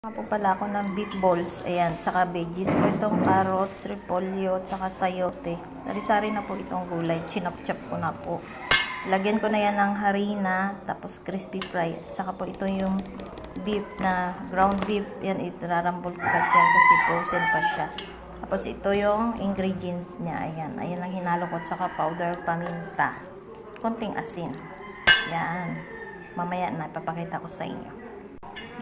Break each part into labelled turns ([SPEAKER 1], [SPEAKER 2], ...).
[SPEAKER 1] Po pala ako ng beef balls. Ayan, saka veggies po itong carrots, repolyo, saka sayote. Sari-sari na po itong gulay. Chinop-chop ko na po. Lagyan ko na yan ng harina, tapos crispy fry. Saka po ito yung beef na ground beef. Yan, itararambol ko pa dyan kasi frozen pa siya. Tapos ito yung ingredients niya. Ayan, ayan ang hinalo ko. Saka powder paminta. Konting asin. Yan. Mamaya na, ipapakita ko sa inyo.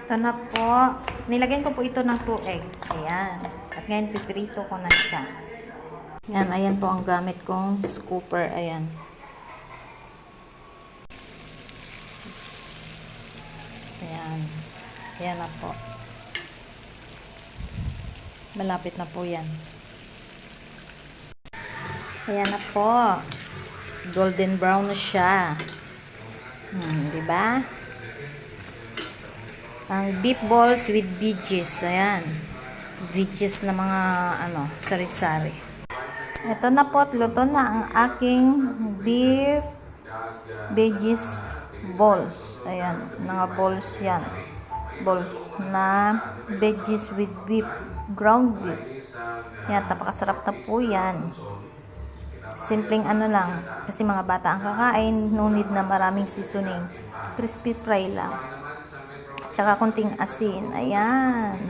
[SPEAKER 1] Ito na po. Nilagyan ko po ito ng 2 eggs. Ayan. At ngayon, pipirito ko na siya. Ayan, ayan po ang gamit kong scooper. Ayan. Ayan. Ayan na po. Malapit na po yan. Ayan na po. Golden brown na siya. Diba? Ang beef balls with veggies. Ayan. Veggies na mga sari-sari. Ito na po, luto na ang aking beef veggies balls. Ayan. Mga balls yan. Balls na veggies with beef. Ground beef. Ayan. Napakasarap na po yan. Simpleng lang. Kasi mga bata ang kakain. No need na maraming seasoning. Crispy fry lang. Tsaka konting asin. Ayan.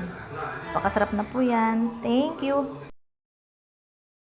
[SPEAKER 1] Pakasarap na po yan. Thank you.